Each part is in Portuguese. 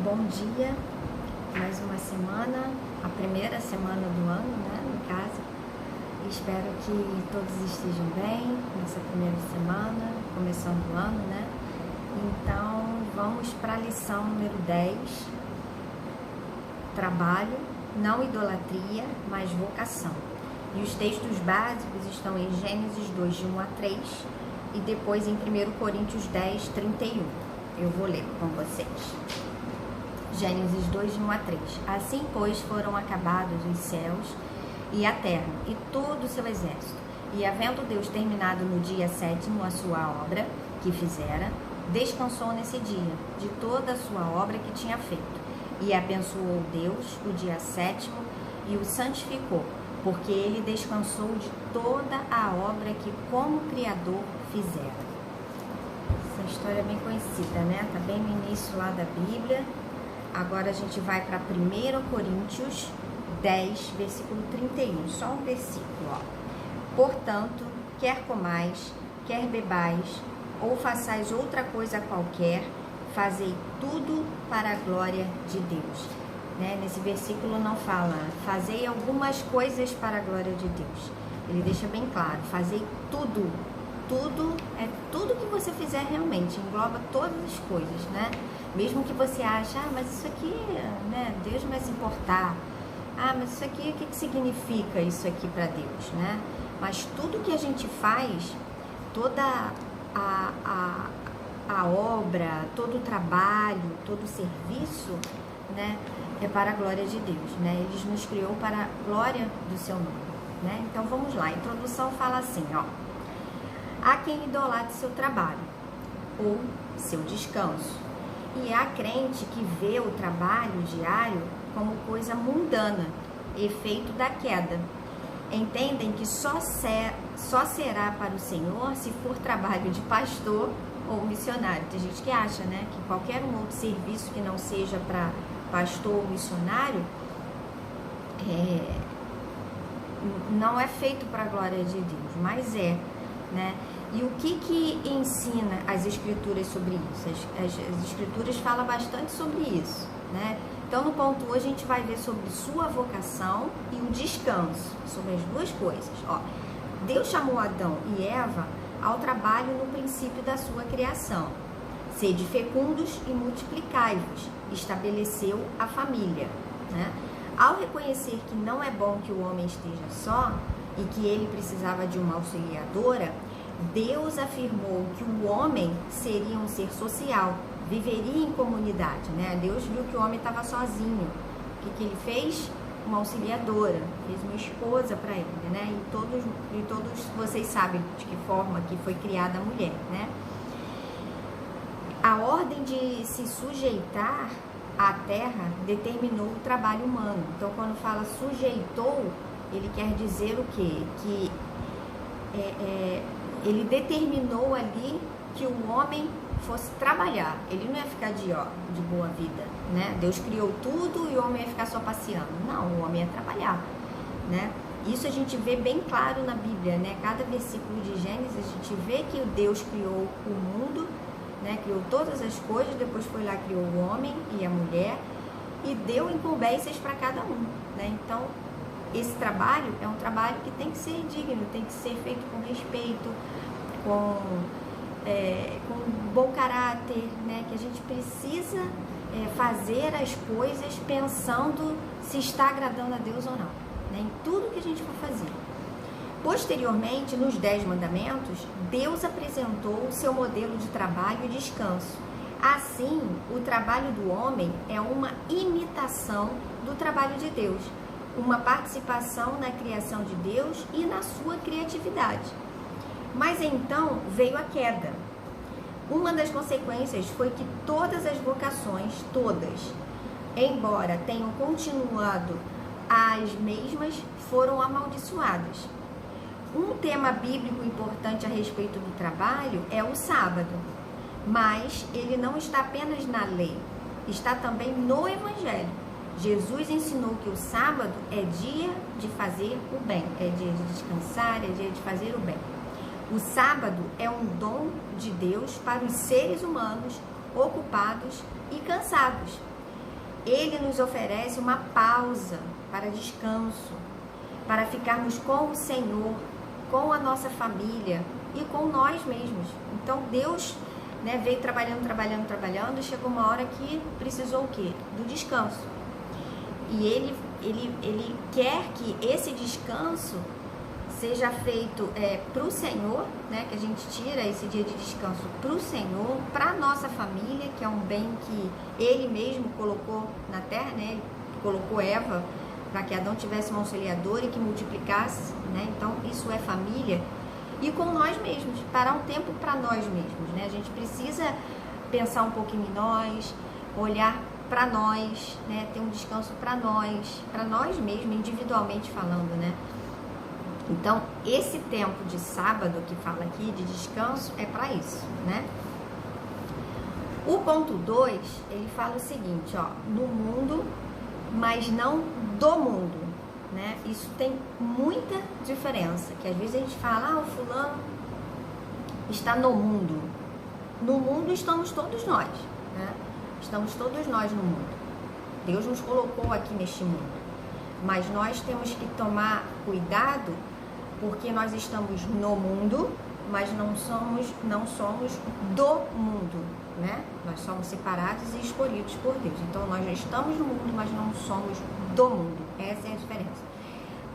Bom dia, mais uma semana, a primeira semana do ano, né, no caso. Espero que todos estejam bem nessa primeira semana, começando o ano, né? Então, vamos para a lição número 10, trabalho, não idolatria, mas vocação. E os textos básicos estão em Gênesis 2, de 1 a 3, e depois em 1 Coríntios 10, 31. Eu vou ler com vocês. Gênesis 2, de 1 a 3. Assim, pois, foram acabados os céus e a terra, e todo o seu exército. E havendo Deus terminado no dia 7º a sua obra que fizera, descansou nesse dia de toda a sua obra que tinha feito. E abençoou Deus o dia 7º e o santificou, porque ele descansou de toda a obra que como Criador fizera. Essa história é bem conhecida, né? Está bem no início lá da Bíblia. Agora a gente vai para 1 Coríntios 10, versículo 31, só um versículo, ó. Portanto, quer comais, quer bebais, ou façais outra coisa qualquer, fazei tudo para a glória de Deus. Né? Nesse versículo não fala, fazei algumas coisas para a glória de Deus. Ele deixa bem claro, fazei tudo. Tudo é tudo que você fizer realmente, engloba todas as coisas, né? Mesmo que você ache, mas isso aqui, né, Deus não vai se importar. Mas isso aqui, o que significa isso aqui para Deus, né? Mas tudo que a gente faz, toda a obra, todo o trabalho, todo o serviço, né, é para a glória de Deus, né? Ele nos criou para a glória do seu nome, né? Então vamos lá, a introdução fala assim, ó. Há quem idolatre seu trabalho ou seu descanso. E há crente que vê o trabalho diário como coisa mundana, efeito da queda. Entendem que só será para o Senhor se for trabalho de pastor ou missionário. Tem gente que acha, né, que qualquer um outro serviço que não seja para pastor ou missionário não é feito para a glória de Deus, mas é, né? E o que ensina as escrituras sobre isso? As escrituras falam bastante sobre isso, né? Então, no ponto hoje, a gente vai ver sobre sua vocação e o descanso, sobre as duas coisas. Ó, Deus chamou Adão e Eva ao trabalho no princípio da sua criação. Sede fecundos e multiplicai-vos, estabeleceu a família, né? Ao reconhecer que não é bom que o homem esteja só e que ele precisava de uma auxiliadora, Deus afirmou que o homem seria um ser social, viveria em comunidade, né? Deus viu que o homem estava sozinho. O que ele fez? Uma auxiliadora, fez uma esposa para ele, né? E todos vocês sabem de que forma que foi criada a mulher, né? A ordem de se sujeitar à terra determinou o trabalho humano. Então, quando fala sujeitou, ele quer dizer o quê? Que ele determinou ali que o homem fosse trabalhar. Ele não ia ficar de boa vida, né? Deus criou tudo e o homem ia ficar só passeando. Não, o homem ia trabalhar, né? Isso a gente vê bem claro na Bíblia, né? Cada versículo de Gênesis a gente vê que Deus criou o mundo, né? Criou todas as coisas, depois foi lá, criou o homem e a mulher e deu incumbências para cada um, né? Então, esse trabalho é um trabalho que tem que ser digno, tem que ser feito com respeito, com bom caráter, né? Que a gente precisa fazer as coisas pensando se está agradando a Deus ou não, né? Em tudo que a gente for fazer. Posteriormente, nos 10 mandamentos, Deus apresentou o seu modelo de trabalho e descanso. Assim, o trabalho do homem é uma imitação do trabalho de Deus, uma participação na criação de Deus e na sua criatividade. Mas então veio a queda. Uma das consequências foi que todas as vocações, todas, embora tenham continuado as mesmas, foram amaldiçoadas. Um tema bíblico importante a respeito do trabalho é o sábado, mas ele não está apenas na lei, está também no Evangelho. Jesus ensinou que o sábado é dia de fazer o bem, é dia de descansar, é dia de fazer o bem. O sábado é um dom de Deus para os seres humanos ocupados e cansados. Ele nos oferece uma pausa para descanso, para ficarmos com o Senhor, com a nossa família e com nós mesmos. Então Deus, né, veio trabalhando, chegou uma hora que precisou o quê? Do descanso. E ele quer que esse descanso seja feito para o Senhor, né, que a gente tira esse dia de descanso para o Senhor, para a nossa família, que é um bem que Ele mesmo colocou na terra, né, Ele colocou Eva para que Adão tivesse um auxiliador e que multiplicasse, né, então isso é família, e com nós mesmos, parar um tempo para nós mesmos, né, a gente precisa pensar um pouquinho em nós, olhar para nós, né, ter um descanso para nós mesmos, individualmente falando, né. Então, esse tempo de sábado que fala aqui, de descanso, é para isso, né? O ponto 2, ele fala o seguinte, ó, no mundo, mas não do mundo, né? Isso tem muita diferença, que às vezes a gente fala, o fulano está no mundo. No mundo estamos todos nós, né? Estamos todos nós no mundo. Deus nos colocou aqui neste mundo. Mas nós temos que tomar cuidado, porque nós estamos no mundo, mas não somos do mundo, né? Nós somos separados e escolhidos por Deus. Então, nós já estamos no mundo, mas não somos do mundo. Essa é a diferença.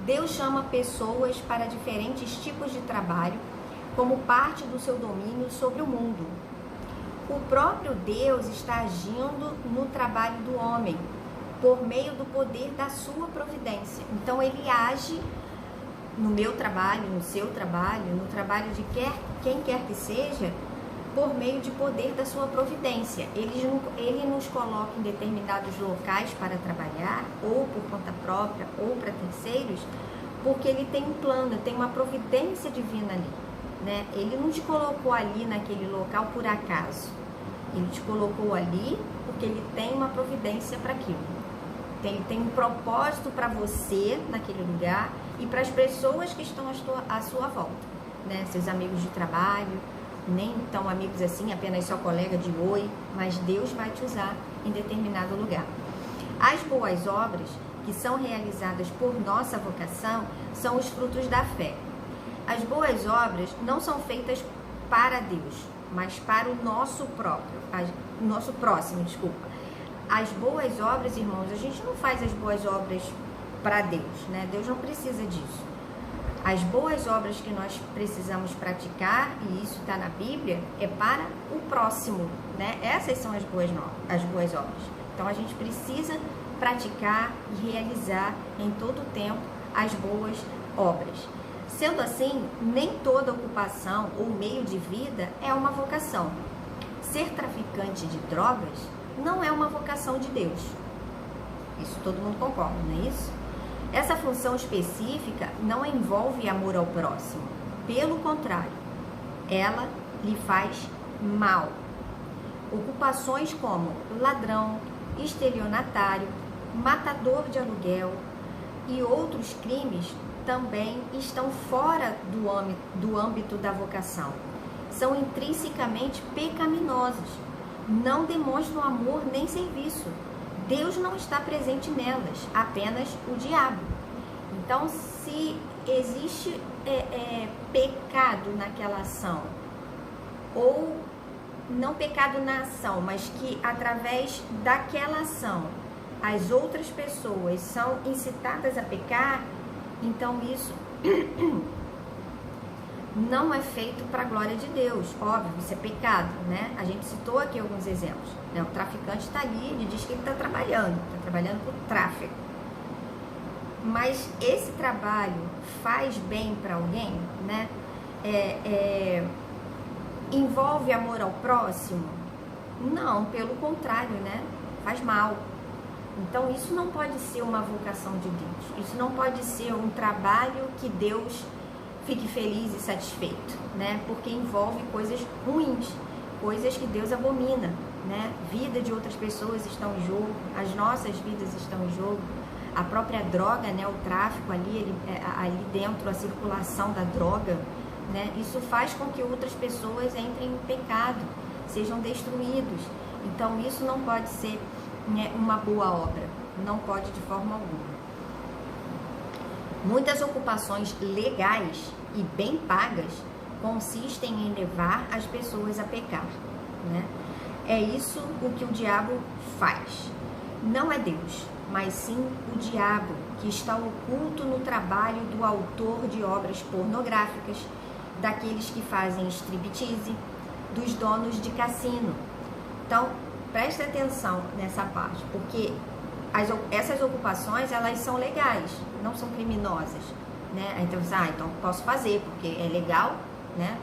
Deus chama pessoas para diferentes tipos de trabalho, como parte do seu domínio sobre o mundo. O próprio Deus está agindo no trabalho do homem, por meio do poder da sua providência. Então, Ele age no meu trabalho, no seu trabalho, no trabalho de quem quer que seja, por meio de poder da sua providência. Ele nos coloca em determinados locais para trabalhar, ou por conta própria, ou para terceiros, porque Ele tem um plano, tem uma providência divina ali, né? Ele não te colocou ali naquele local por acaso. Ele te colocou ali porque Ele tem uma providência para aquilo. Ele tem um propósito para você naquele lugar e para as pessoas que estão à sua volta, né? Seus amigos de trabalho, nem tão amigos assim, apenas só colega de oi, mas Deus vai te usar em determinado lugar. As boas obras que são realizadas por nossa vocação são os frutos da fé. As boas obras não são feitas para Deus, mas para o nosso próximo. As boas obras, irmãos, a gente não faz as boas obras para Deus, né? Deus não precisa disso. As boas obras que nós precisamos praticar, e isso está na Bíblia, é para o próximo, né? Essas são as boas obras. Então, a gente precisa praticar e realizar em todo o tempo as boas obras. Sendo assim, nem toda ocupação ou meio de vida é uma vocação. Ser traficante de drogas não é uma vocação de Deus. Isso todo mundo concorda, não é isso? Essa função específica não envolve amor ao próximo. Pelo contrário, ela lhe faz mal. Ocupações como ladrão, estelionatário, matador de aluguel e outros crimes também estão fora do âmbito da vocação. São intrinsecamente pecaminosas. Não demonstram amor nem serviço. Deus não está presente nelas, apenas o diabo. Então, se existe pecado naquela ação, ou não pecado na ação, mas que através daquela ação as outras pessoas são incitadas a pecar, então isso não é feito para a glória de Deus. Óbvio, isso é pecado, né? A gente citou aqui alguns exemplos, né? O traficante está ali, ele diz que ele está trabalhando por tráfico. Mas esse trabalho faz bem para alguém, né? Envolve amor ao próximo? Não, pelo contrário, né? Faz mal. Então, isso não pode ser uma vocação de Deus. Isso não pode ser um trabalho que Deus fique feliz e satisfeito, né? Porque envolve coisas ruins, coisas que Deus abomina, né? Vida de outras pessoas estão em jogo, as nossas vidas estão em jogo, a própria droga, né? O tráfico ali dentro, a circulação da droga, né? Isso faz com que outras pessoas entrem em pecado, sejam destruídos. Então, isso não pode ser né, uma boa obra. Não pode de forma alguma. Muitas ocupações legais e bem pagas consistem em levar as pessoas a pecar, né? É isso o que o diabo faz. Não é Deus, mas sim o diabo, que está oculto no trabalho do autor de obras pornográficas, daqueles que fazem striptease, dos donos de cassino. Então, preste atenção nessa parte, porque essas ocupações, elas são legais, não são criminosas, né? Então, então posso fazer, porque é legal, né?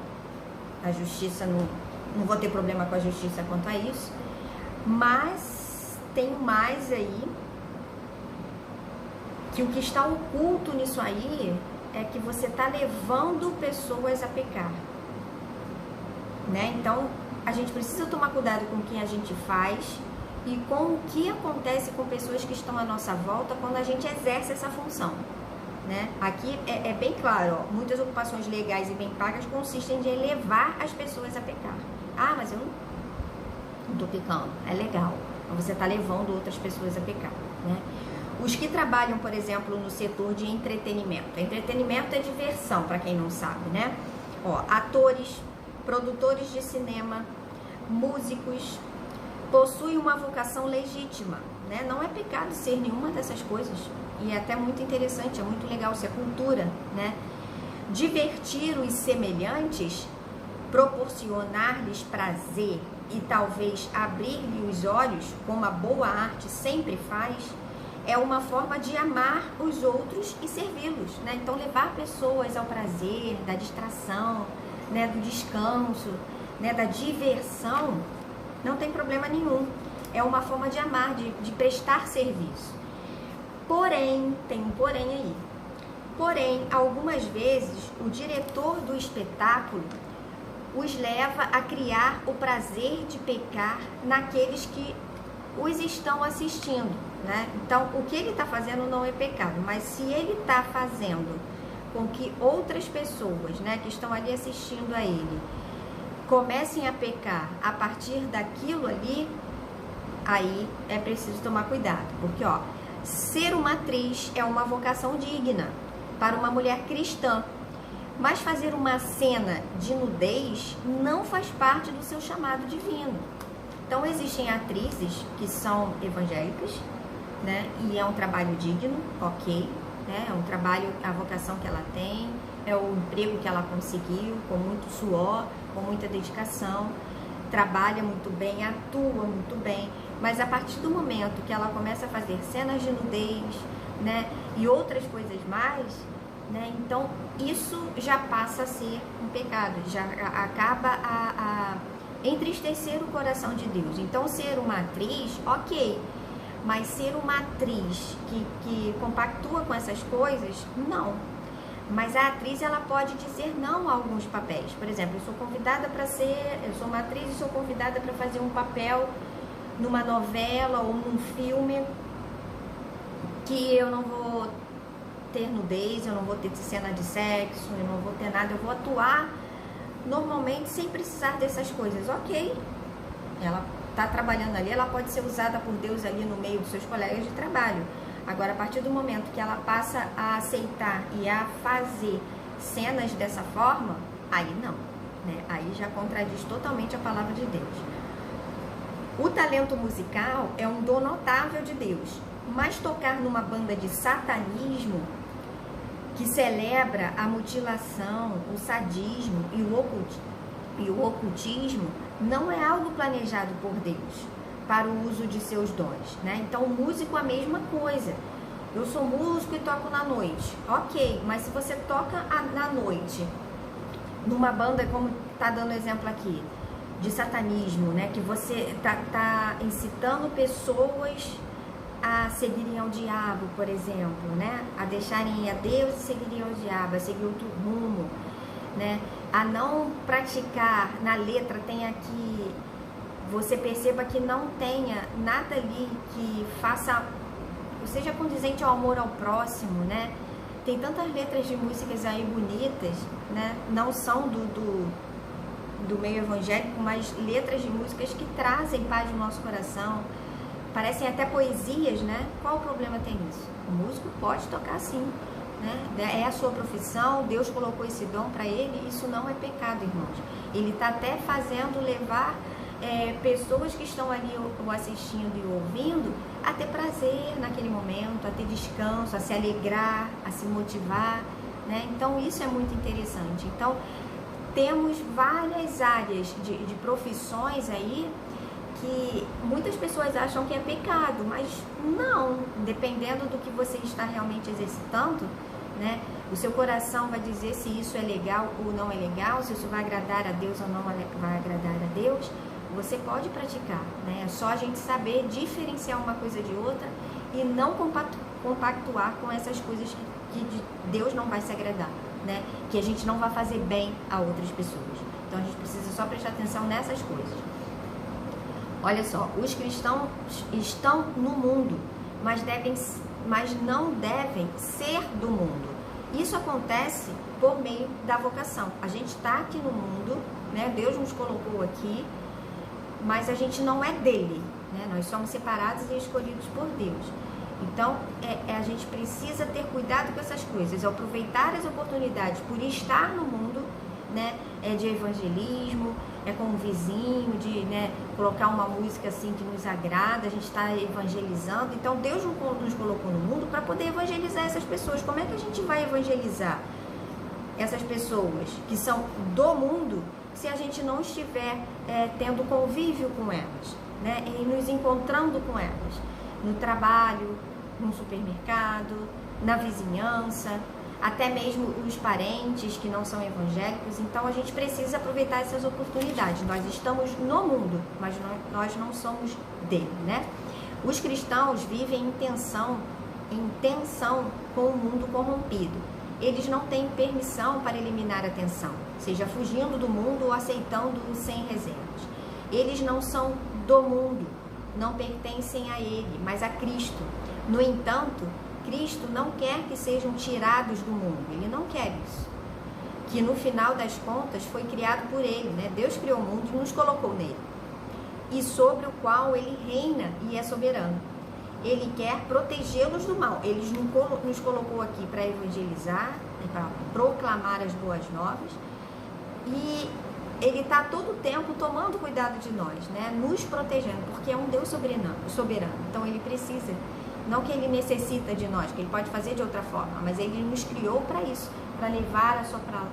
A justiça, não vou ter problema com a justiça quanto a isso, mas tem mais aí, que o que está oculto nisso aí é que você está levando pessoas a pecar, né? Então, a gente precisa tomar cuidado com o que a gente faz e com o que acontece com pessoas que estão à nossa volta quando a gente exerce essa função, né? Aqui é bem claro, ó, muitas ocupações legais e bem pagas consistem em levar as pessoas a pecar. Ah, mas eu não estou pecando, é legal, você está levando outras pessoas a pecar, né? Os que trabalham, por exemplo, no setor de entretenimento. Entretenimento é diversão, para quem não sabe, né? Ó, atores, produtores de cinema, músicos, possuem uma vocação legítima, né? Não é pecado ser nenhuma dessas coisas. E é até muito interessante, é muito legal, isso é cultura, né? Divertir os semelhantes, proporcionar-lhes prazer e talvez abrir-lhe os olhos, como a boa arte sempre faz, é uma forma de amar os outros e servi-los, né? Então, levar pessoas ao prazer, da distração, né, do descanso, né, da diversão, não tem problema nenhum. É uma forma de amar, de prestar serviço. Porém, tem um porém aí. Porém, algumas vezes, o diretor do espetáculo os leva a criar o prazer de pecar naqueles que os estão assistindo, né? Então, o que ele está fazendo não é pecado, mas se ele está fazendo com que outras pessoas, né, que estão ali assistindo a ele, comecem a pecar a partir daquilo ali, aí é preciso tomar cuidado, porque, ó, ser uma atriz é uma vocação digna para uma mulher cristã, mas fazer uma cena de nudez não faz parte do seu chamado divino. Então, existem atrizes que são evangélicas, né? E é um trabalho digno, ok, né? É um trabalho, a vocação que ela tem, é o emprego que ela conseguiu, com muito suor, com muita dedicação, trabalha muito bem, atua muito bem, mas a partir do momento que ela começa a fazer cenas de nudez, né? E outras coisas mais, né? Então, isso já passa a ser um pecado, já acaba a entristecer o coração de Deus. Então, ser uma atriz, ok, mas ser uma atriz que compactua com essas coisas, não. Mas a atriz, ela pode dizer não a alguns papéis. Por exemplo, eu sou uma atriz e sou convidada para fazer um papel numa novela ou num filme que eu não vou ter nudez, eu não vou ter cena de sexo, eu não vou ter nada, eu vou atuar normalmente sem precisar dessas coisas, ok. Ela está trabalhando ali, ela pode ser usada por Deus ali no meio dos seus colegas de trabalho. Agora, a partir do momento que ela passa a aceitar e a fazer cenas dessa forma, aí não, né? Aí já contradiz totalmente a palavra de Deus. O talento musical é um dom notável de Deus, mas tocar numa banda de satanismo que celebra a mutilação, o sadismo e o ocultismo não é algo planejado por Deus para o uso de seus dons, né? Então, o músico é a mesma coisa. Eu sou músico e toco na noite, ok, mas se você toca na noite numa banda, como tá dando exemplo aqui, de satanismo, né? Que você tá incitando pessoas a seguirem ao diabo, por exemplo, né? A deixarem a Deus e seguirem ao diabo, a seguir outro rumo, né? A não praticar, na letra tem aqui, você perceba que não tenha nada ali que faça, seja condizente ao amor ao próximo, né? Tem tantas letras de músicas aí bonitas, né? Não são do meio evangélico, mas letras de músicas que trazem paz no nosso coração, parecem até poesias, né? Qual o problema tem nisso? O músico pode tocar sim, né? É a sua profissão, Deus colocou esse dom para ele, isso não é pecado, irmãos. Ele está até fazendo levar pessoas que estão ali o assistindo e ouvindo a ter prazer naquele momento, a ter descanso, a se alegrar, a se motivar, né? Então isso é muito interessante. Então temos várias áreas de profissões aí que muitas pessoas acham que é pecado, mas não, dependendo do que você está realmente exercitando, né? O seu coração vai dizer se isso é legal ou não é legal, se isso vai agradar a Deus ou não vai agradar a Deus. Você pode praticar, né? É só a gente saber diferenciar uma coisa de outra e não compactuar com essas coisas que de Deus não vai se agradar, né? Que a gente não vai fazer bem a outras pessoas. Então a gente precisa só prestar atenção nessas coisas. Olha só, os cristãos estão no mundo, mas não devem ser do mundo. Isso acontece por meio da vocação. A gente está aqui no mundo, né? Deus nos colocou aqui, mas a gente não é dele, né? Nós somos separados e escolhidos por Deus. Então, a gente precisa ter cuidado com essas coisas, aproveitar as oportunidades por estar no mundo, né? De evangelismo, com o vizinho, de, né, colocar uma música assim que nos agrada, a gente está evangelizando. Então, Deus nos colocou no mundo para poder evangelizar essas pessoas. Como é que a gente vai evangelizar essas pessoas que são do mundo se a gente não estiver tendo convívio com elas, né? E nos encontrando com elas no trabalho, no supermercado, na vizinhança, até mesmo os parentes que não são evangélicos. Então a gente precisa aproveitar essas oportunidades. Nós estamos no mundo, mas nós não somos dele, né? Os cristãos vivem em tensão com o mundo corrompido. Eles não têm permissão para eliminar a tensão, seja fugindo do mundo ou aceitando-o sem reservas. Eles não são do mundo, não pertencem a ele, mas a Cristo. No entanto, Cristo não quer que sejam tirados do mundo, ele não quer isso. Que no final das contas foi criado por ele, né? Deus criou o mundo e nos colocou nele, e sobre o qual ele reina e é soberano. Ele quer protegê-los do mal. Ele nos colocou aqui para evangelizar, para proclamar as boas novas, e ele está todo o tempo tomando cuidado de nós, né? Nos protegendo, porque é um Deus soberano. Então ele precisa, não que ele necessita de nós, que ele pode fazer de outra forma, mas ele nos criou para isso, para levar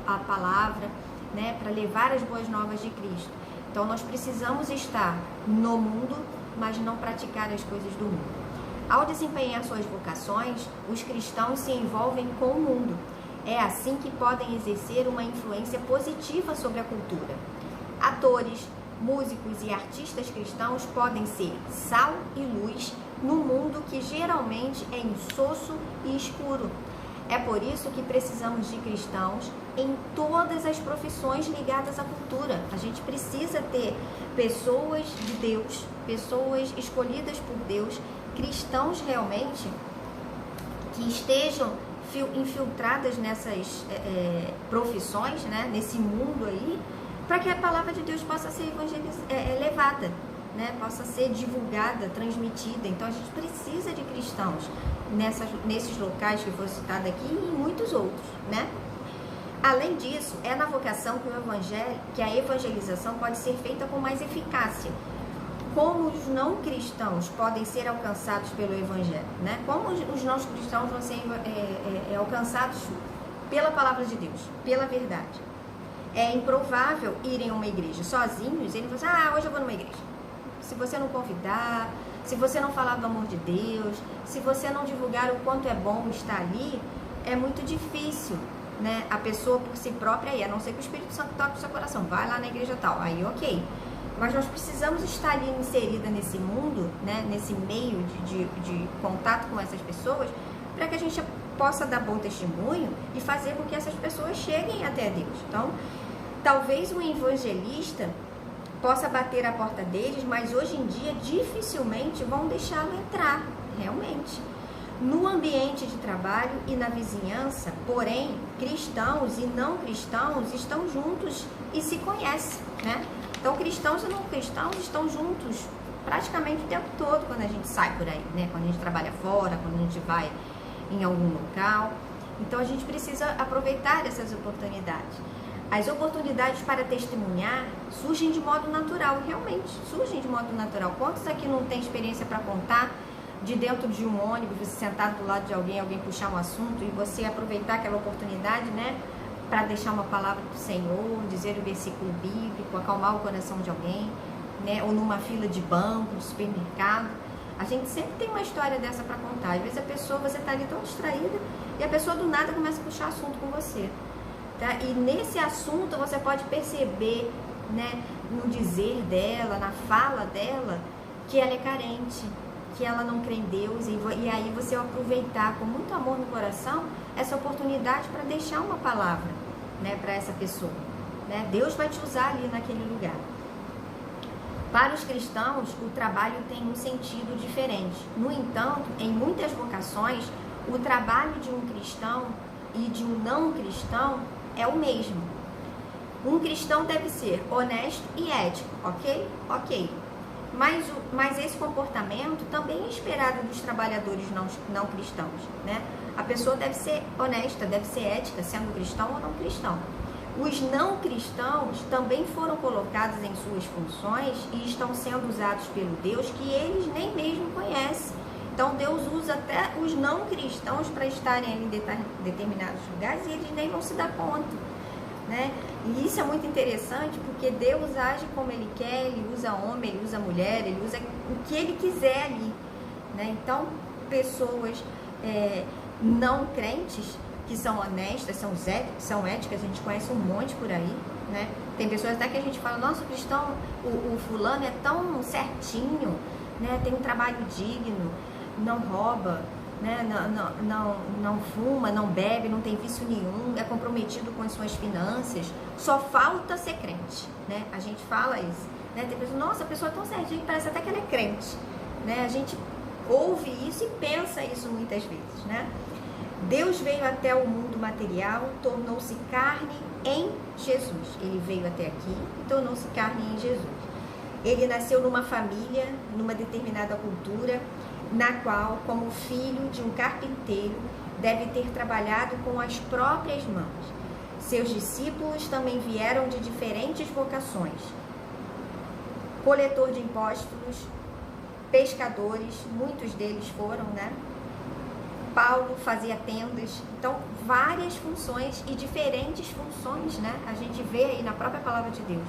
a palavra, né? Para levar as boas novas de Cristo. Então nós precisamos estar no mundo, mas não praticar as coisas do mundo. Ao desempenhar suas vocações, os cristãos se envolvem com o mundo. É assim que podem exercer uma influência positiva sobre a cultura. Atores, músicos e artistas cristãos podem ser sal e luz num mundo que geralmente é insosso e escuro. É por isso que precisamos de cristãos em todas as profissões ligadas à cultura. A gente precisa ter pessoas de Deus, pessoas escolhidas por Deus, cristãos realmente que estejam infiltradas nessas profissões, né, nesse mundo aí, para que a palavra de Deus possa ser levada, né, possa ser divulgada, transmitida. Então a gente precisa de cristãos nesses locais que foi citado aqui e em muitos outros, né? Além disso, é na vocação que a evangelização pode ser feita com mais eficácia. Como os não cristãos podem ser alcançados pelo evangelho, né? Como os não cristãos vão ser alcançados pela palavra de Deus, pela verdade. É improvável irem a uma igreja sozinhos. Ele fala assim, hoje eu vou numa igreja. Se você não convidar, se você não falar do amor de Deus, se você não divulgar o quanto é bom estar ali, é muito difícil, né? A pessoa por si própria ir, a não ser que o Espírito Santo toque o seu coração, vai lá na igreja tal, aí ok. Mas nós precisamos estar ali inserida nesse mundo, né? Nesse meio de contato com essas pessoas, para que a gente possa dar bom testemunho e fazer com que essas pessoas cheguem até Deus. Então, talvez um evangelista possa bater a porta deles, mas hoje em dia dificilmente vão deixá-lo entrar, realmente. No ambiente de trabalho e na vizinhança, porém, cristãos e não cristãos estão juntos e se conhecem, né? Então, cristãos e não cristãos estão juntos praticamente o tempo todo quando a gente sai por aí, né? Quando a gente trabalha fora, quando a gente vai em algum local. Então a gente precisa aproveitar essas oportunidades. As oportunidades para testemunhar surgem de modo natural, realmente, surgem de modo natural. Quantos aqui não tem experiência para contar de dentro de um ônibus, você sentado do lado de alguém puxar um assunto e você aproveitar aquela oportunidade, né, para deixar uma palavra do Senhor, dizer o versículo bíblico, acalmar o coração de alguém, né, ou numa fila de banco, de supermercado. A gente sempre tem uma história dessa para contar. Às vezes a pessoa, você está ali tão distraída e a pessoa do nada começa a puxar assunto com você. Tá? E nesse assunto você pode perceber, né, no dizer dela, na fala dela, que ela é carente, que ela não crê em Deus, e aí você aproveitar com muito amor no coração essa oportunidade para deixar uma palavra, né, para essa pessoa. Né? Deus vai te usar ali naquele lugar. Para os cristãos, o trabalho tem um sentido diferente. No entanto, em muitas vocações, o trabalho de um cristão e de um não cristão é o mesmo. Um cristão deve ser honesto e ético, ok? Ok. Mas esse comportamento também é esperado dos trabalhadores não cristãos, né? A pessoa deve ser honesta, deve ser ética, sendo cristão ou não cristão. Os não cristãos também foram colocados em suas funções e estão sendo usados pelo Deus que eles nem mesmo conhecem. Então Deus usa até os não cristãos para estarem em determinados lugares e eles nem vão se dar conta, né? E isso é muito interessante porque Deus age como Ele quer, Ele usa homem, Ele usa mulher, Ele usa o que Ele quiser ali, né? Então pessoas não crentes que são honestas, são éticas, a gente conhece um monte por aí, né? Tem pessoas até que a gente fala, nossa, o cristão, o fulano é tão certinho, né? Tem um trabalho digno, não rouba, né? Não fuma, não bebe, não tem vício nenhum, é comprometido com as suas finanças, só falta ser crente, né? A gente fala isso, né? Tem pessoas, nossa, a pessoa é tão certinha que parece até que ela é crente, né? A gente ouve isso e pensa isso muitas vezes, né? Deus veio até o mundo material, tornou-se carne em Jesus. Ele veio até aqui e tornou-se carne em Jesus. Ele nasceu numa família, numa determinada cultura, na qual, como filho de um carpinteiro, deve ter trabalhado com as próprias mãos. Seus discípulos também vieram de diferentes vocações. Coletor de impostos, pescadores, muitos deles foram, né? Paulo fazia tendas, então várias funções e diferentes funções, né? A gente vê aí na própria palavra de Deus.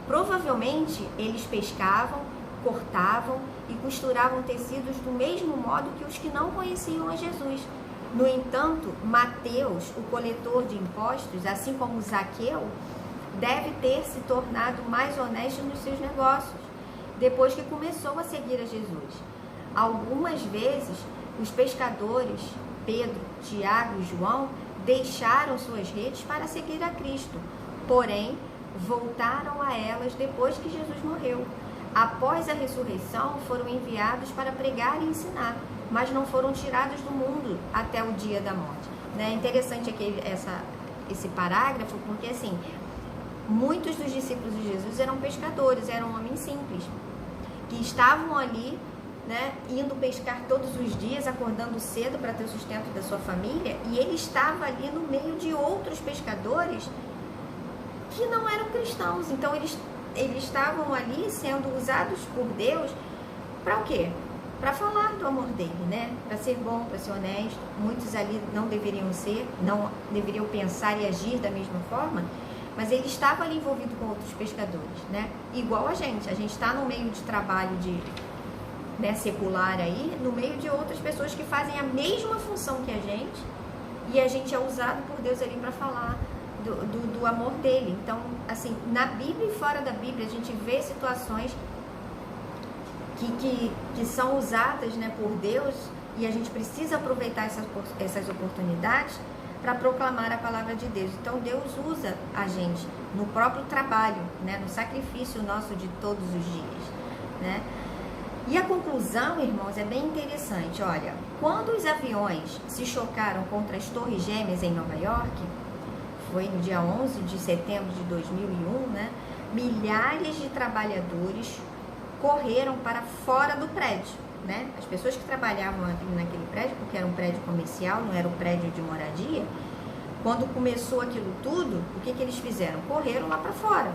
Provavelmente eles pescavam, cortavam e costuravam tecidos do mesmo modo que os que não conheciam a Jesus. No entanto, Mateus, o coletor de impostos, assim como Zaqueu, deve ter se tornado mais honesto nos seus negócios, depois que começou a seguir a Jesus. Algumas vezes, os pescadores, Pedro, Tiago e João, deixaram suas redes para seguir a Cristo, porém, voltaram a elas depois que Jesus morreu. Após a ressurreição, foram enviados para pregar e ensinar, mas não foram tirados do mundo até o dia da morte. É interessante aqui esse parágrafo, porque assim, muitos dos discípulos de Jesus eram pescadores, eram homens simples, que estavam ali, né, indo pescar todos os dias, acordando cedo para ter o sustento da sua família, e ele estava ali no meio de outros pescadores que não eram cristãos. Então eles estavam ali sendo usados por Deus para o quê? Para falar do amor dele, né? Para ser bom, para ser honesto. Muitos ali não deveriam ser, não deveriam pensar e agir da mesma forma, mas ele estava ali envolvido com outros pescadores, né? Igual a gente está no meio de trabalho né, secular aí, no meio de outras pessoas que fazem a mesma função que a gente, e a gente é usado por Deus ali para falar do amor dele. Então, assim, na Bíblia e fora da Bíblia, a gente vê situações que são usadas, né, por Deus, e a gente precisa aproveitar essas oportunidades para proclamar a palavra de Deus. Então, Deus usa a gente no próprio trabalho, né, no sacrifício nosso de todos os dias, né? E a conclusão, irmãos, é bem interessante. Olha, quando os aviões se chocaram contra as Torres Gêmeas em Nova York, foi no dia 11 de setembro de 2001, né? Milhares de trabalhadores correram para fora do prédio, né? As pessoas que trabalhavam naquele prédio, porque era um prédio comercial, não era um prédio de moradia, quando começou aquilo tudo, o que eles fizeram? Correram lá para fora,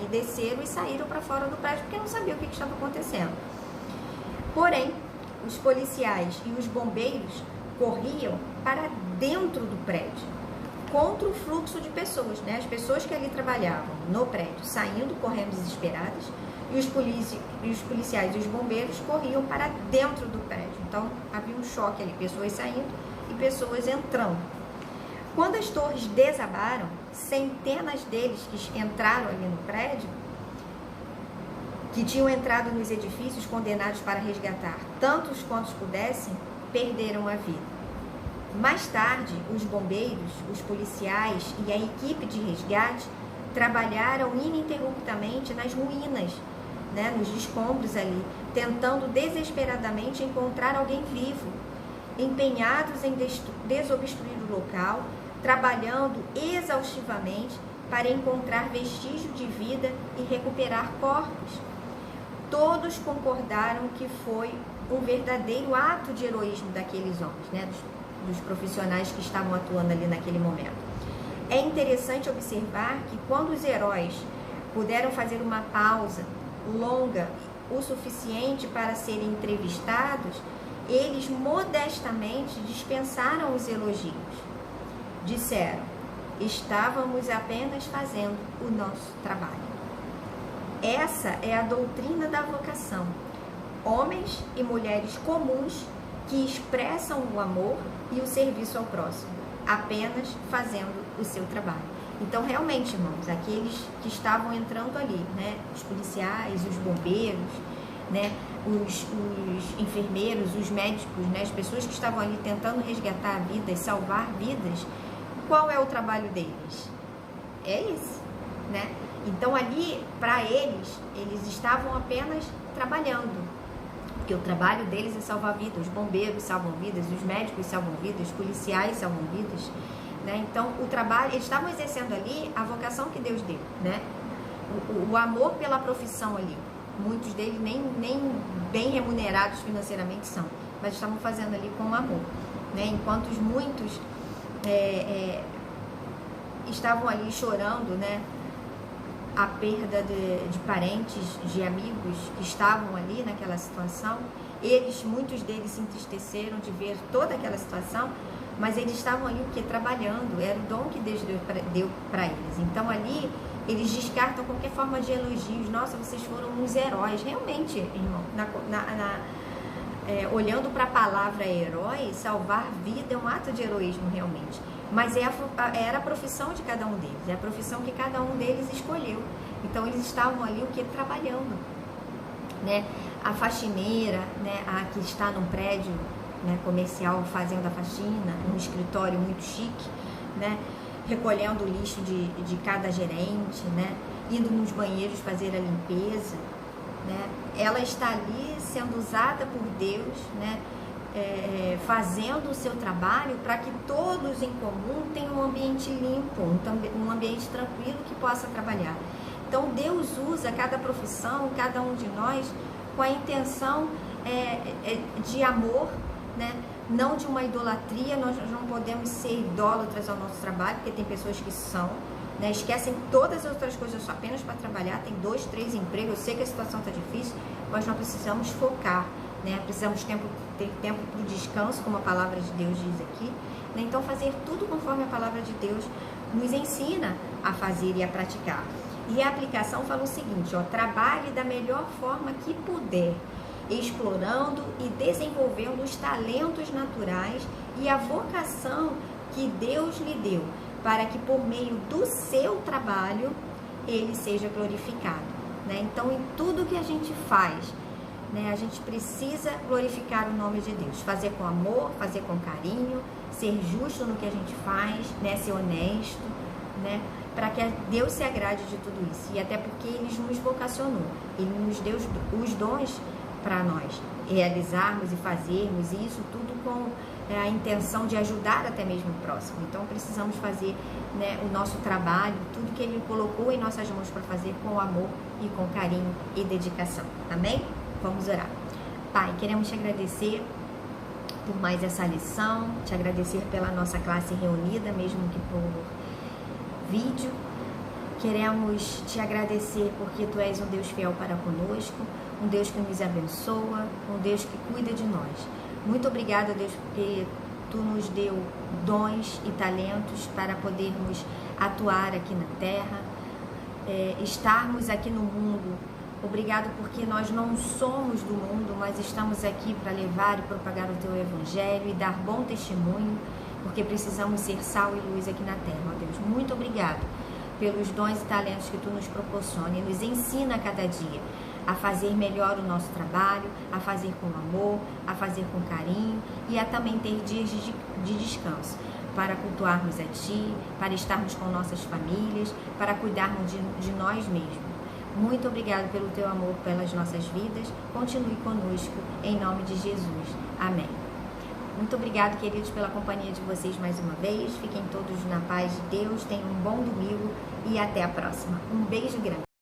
desceram e saíram para fora do prédio, porque não sabiam o que estava acontecendo. Porém, os policiais e os bombeiros corriam para dentro do prédio, contra o fluxo de pessoas, né? As pessoas que ali trabalhavam no prédio saindo, correndo desesperadas, e os policiais e os bombeiros corriam para dentro do prédio. Então, havia um choque ali, pessoas saindo e pessoas entrando. Quando as torres desabaram, centenas deles que entraram ali no prédio, que tinham entrado nos edifícios condenados para resgatar tantos quantos pudessem, perderam a vida. Mais tarde, os bombeiros, os policiais e a equipe de resgate trabalharam ininterruptamente nas ruínas, né, nos escombros ali, tentando desesperadamente encontrar alguém vivo, empenhados em desobstruir o local, trabalhando exaustivamente para encontrar vestígio de vida e recuperar corpos. Todos concordaram que foi um verdadeiro ato de heroísmo daqueles homens, né, dos profissionais que estavam atuando ali naquele momento. É interessante observar que quando os heróis puderam fazer uma pausa longa o suficiente para serem entrevistados, eles modestamente dispensaram os elogios. Disseram: estávamos apenas fazendo o nosso trabalho. Essa é a doutrina da vocação. Homens e mulheres comuns que expressam o amor e o serviço ao próximo, apenas fazendo o seu trabalho. Então, realmente, irmãos, aqueles que estavam entrando ali, né, os policiais, os bombeiros, né, os enfermeiros, os médicos, né, as pessoas que estavam ali tentando resgatar vidas, salvar vidas, qual é o trabalho deles? É esse, né? Então, ali, para eles estavam apenas trabalhando, porque o trabalho deles é salvar vidas. Os bombeiros salvam vidas, os médicos salvam vidas, os policiais salvam vidas, né? Então, o trabalho, eles estavam exercendo ali a vocação que Deus deu, né? O amor pela profissão ali. Muitos deles nem bem remunerados financeiramente são, mas estavam fazendo ali com amor, né? Enquanto muitos estavam ali chorando, né, a perda de parentes, de amigos que estavam ali naquela situação. Muitos deles se entristeceram de ver toda aquela situação, mas eles estavam ali trabalhando, era o dom que Deus deu para eles. Então ali eles descartam qualquer forma de elogios. Nossa, vocês foram uns heróis. Realmente, irmão, olhando para a palavra herói, salvar vida é um ato de heroísmo realmente. Mas era a profissão de cada um deles, é a profissão que cada um deles escolheu. Então eles estavam ali trabalhando, né? A faxineira, né, a que está num prédio, né, comercial, fazendo a faxina, num escritório muito chique, né, recolhendo o lixo de cada gerente, né, indo nos banheiros fazer a limpeza, né? Ela está ali sendo usada por Deus, né, fazendo o seu trabalho para que todos em comum tenham um ambiente limpo, um ambiente tranquilo que possa trabalhar. Então Deus usa cada profissão, cada um de nós, com a intenção de amor, né? Não de uma idolatria. Nós não podemos ser idólatras ao nosso trabalho, porque tem pessoas que são, né, esquecem todas as outras coisas apenas para trabalhar, tem 2, 3 empregos. Eu sei que a situação está difícil, mas nós precisamos focar, né? Precisamos ter tempo para o descanso, como a palavra de Deus diz aqui, né? Então fazer tudo conforme a palavra de Deus nos ensina a fazer e a praticar. E a aplicação fala o seguinte, trabalhe da melhor forma que puder, explorando e desenvolvendo os talentos naturais e a vocação que Deus lhe deu, para que por meio do seu trabalho ele seja glorificado, né? Então, em tudo que a gente faz, né, a gente precisa glorificar o nome de Deus, fazer com amor, fazer com carinho, ser justo no que a gente faz, né, ser honesto, né, para que Deus se agrade de tudo isso. E até porque Ele nos vocacionou, Ele nos deu os dons para nós realizarmos e fazermos isso tudo com a intenção de ajudar até mesmo o próximo. Então precisamos fazer, né, o nosso trabalho, tudo que Ele colocou em nossas mãos para fazer com amor e com carinho e dedicação. Amém? Vamos orar. Pai, queremos te agradecer por mais essa lição, te agradecer pela nossa classe reunida, mesmo que por vídeo. Queremos te agradecer porque Tu és um Deus fiel para conosco, um Deus que nos abençoa, um Deus que cuida de nós. Muito obrigada, Deus, porque Tu nos deu dons e talentos para podermos atuar aqui na terra, estarmos aqui no mundo. Obrigado porque nós não somos do mundo, mas estamos aqui para levar e propagar o Teu Evangelho e dar bom testemunho, porque precisamos ser sal e luz aqui na terra, ó Deus. Muito obrigado pelos dons e talentos que Tu nos proporciona e nos ensina a cada dia a fazer melhor o nosso trabalho, a fazer com amor, a fazer com carinho e a também ter dias de descanso, para cultuarmos a Ti, para estarmos com nossas famílias, para cuidarmos de nós mesmos. Muito obrigado pelo Teu amor pelas nossas vidas. Continue conosco, em nome de Jesus. Amém. Muito obrigado, queridos, pela companhia de vocês mais uma vez. Fiquem todos na paz de Deus. Tenham um bom domingo e até a próxima. Um beijo grande.